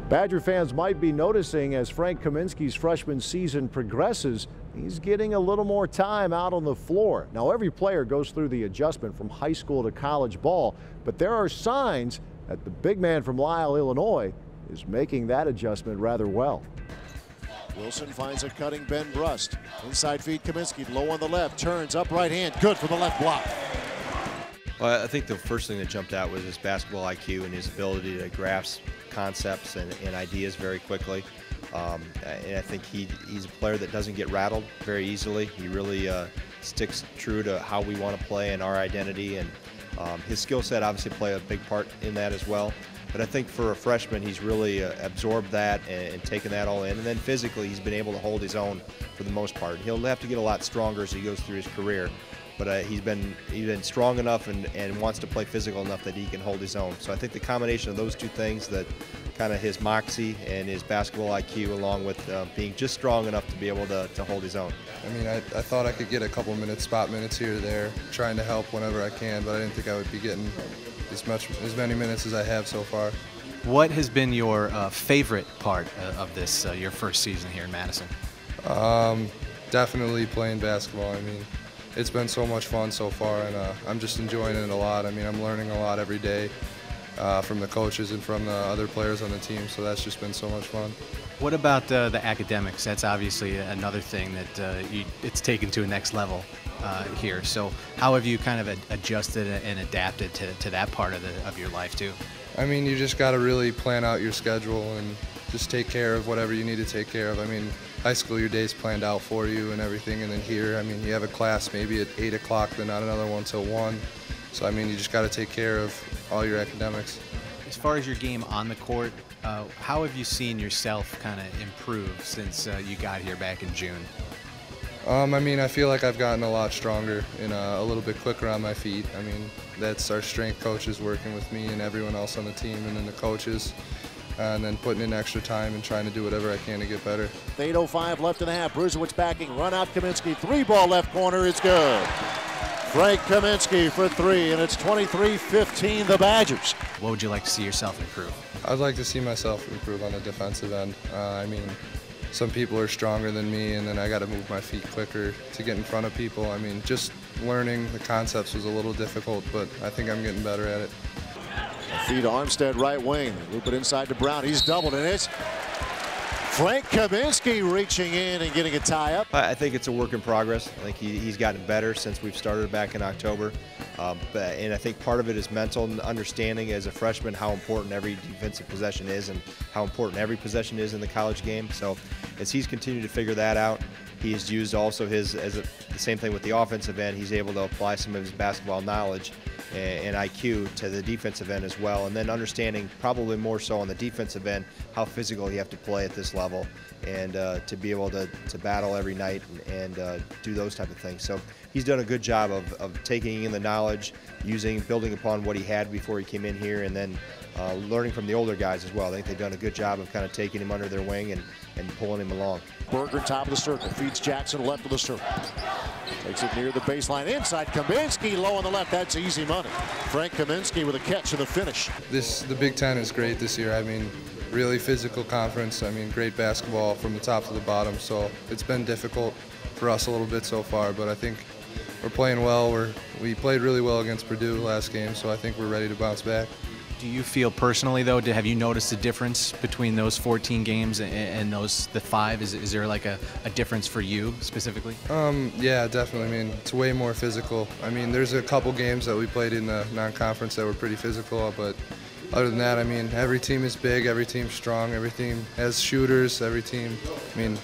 Badger fans might be noticing as Frank Kaminsky's freshman season progresses, he's getting a little more time out on the floor. Now, every player goes through the adjustment from high school to college ball, but there are signs that the big man from Lisle, Illinois, is making that adjustment rather well. Wilson finds a cutting Ben Brust. Inside feed Kaminsky, low on the left, turns up right hand, good for the left block. Well, I think the first thing that jumped out was his basketball IQ and his ability to grasp concepts and ideas very quickly. And I think he's a player that doesn't get rattled very easily. He really sticks true to how we want to play and our identity, and his skill set obviously play a big part in that as well. But I think for a freshman, he's really absorbed that and taken that all in. And then physically, he's been able to hold his own for the most part. He'll have to get a lot stronger as he goes through his career. But he's been strong enough and wants to play physical enough that he can hold his own. So I think the combination of those two things, that kind of his moxie and his basketball IQ, along with being just strong enough to be able to hold his own. I mean, I thought I could get a couple minutes, spot minutes here or there, trying to help whenever I can, but I didn't think I would be getting as many minutes as I have so far. What has been your favorite part of this, your first season here in Madison? Definitely playing basketball. I mean, it's been so much fun so far, and I'm just enjoying it a lot. I mean, I'm learning a lot every day from the coaches and from the other players on the team, so that's just been so much fun. What about the academics? That's obviously another thing that it's taken to a next level here. So how have you kind of adjusted and adapted to that part of your life too? I mean, you just got to really plan out your schedule and just take care of whatever you need to take care of. I mean, high school, your day's planned out for you and everything, and then here, I mean, you have a class maybe at 8 o'clock, then not another one till 1. So, I mean, you just got to take care of all your academics. As far as your game on the court, how have you seen yourself kind of improve since you got here back in June? I mean, I feel like I've gotten a lot stronger and a little bit quicker on my feet. I mean, that's our strength coaches working with me and everyone else on the team, and then the coaches, and then putting in extra time and trying to do whatever I can to get better. 8:05 left in the half. Bruzewicz backing, run out Kaminsky, 3-ball left corner is good. Frank Kaminsky for 3, and it's 23-15 the Badgers. What would you like to see yourself improve? I'd like to see myself improve on the defensive end. I mean, some people are stronger than me, and then I got to move my feet quicker to get in front of people. I mean, just learning the concepts was a little difficult, but I think I'm getting better at it. Feed to Armstead, right wing. Loop it inside to Brown. He's doubled, and it's Frank Kaminsky reaching in and getting a tie up. I think it's a work in progress. I think he's gotten better since we've started back in October. And I think part of it is mental understanding as a freshman how important every defensive possession is and how important every possession is in the college game. So as he's continued to figure that out, he has used also the same thing with the offensive end. He's able to apply some of his basketball knowledge and IQ to the defensive end as well, and then understanding probably more so on the defensive end how physical you have to play at this level, and to be able to battle every night and do those type of things. So he's done a good job of taking in the knowledge, building upon what he had before he came in here, and then learning from the older guys as well. I think they've done a good job of kind of taking him under their wing and pulling him along. Berger top of the circle, feeds Jackson left of the circle. Takes it near the baseline, inside Kaminsky, low on the left, that's easy money. Frank Kaminsky with a catch and the finish. The Big Ten is great this year. I mean, really physical conference. I mean, great basketball from the top to the bottom, so it's been difficult for us a little bit so far, but I think we're playing well. We played really well against Purdue last game, so I think we're ready to bounce back. Do you feel personally, though, have you noticed a difference between those 14 games and the 5? Is there like a difference for you specifically? Yeah, definitely. I mean, it's way more physical. I mean, there's a couple games that we played in the non-conference that were pretty physical, but other than that, I mean, every team is big, every team's strong, every team has shooters, every team, I mean,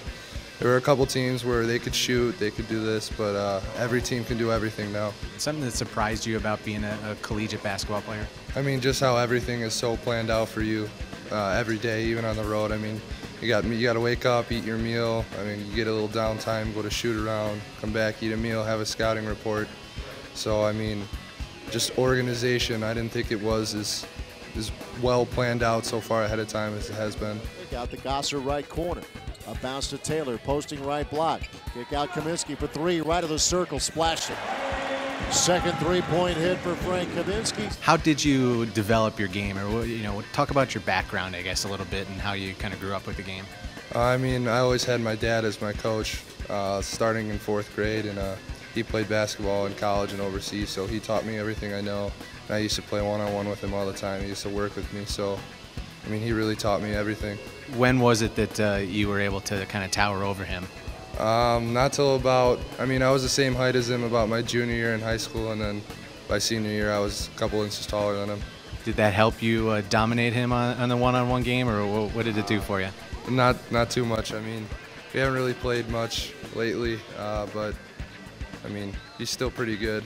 there were a couple teams where they could shoot, they could do this, but every team can do everything now. Something that surprised you about being a collegiate basketball player? I mean, just how everything is so planned out for you every day, even on the road. I mean, you got to wake up, eat your meal. I mean, you get a little downtime, go to shoot around, come back, eat a meal, have a scouting report. So, I mean, just organization. I didn't think it was as well planned out so far ahead of time as it has been. Kick out the Gosser right corner. A bounce to Taylor, posting right block. Kick out Kaminsky for 3, right of the circle, splashed it. Second three-point hit for Frank Kaminsky. How did you develop your game, or talk about your background, I guess, a little bit, and how you kind of grew up with the game? I mean, I always had my dad as my coach, starting in 4th grade, and he played basketball in college and overseas, so he taught me everything I know. And I used to play one-on-one with him all the time. He used to work with me, so I mean, he really taught me everything. When was it that you were able to kind of tower over him? Not till about, I mean, I was the same height as him about my junior year in high school, and then by senior year I was a couple inches taller than him. Did that help you dominate him on the one-on-one game, or what did it do for you? Not too much. I mean, we haven't really played much lately, but I mean, he's still pretty good.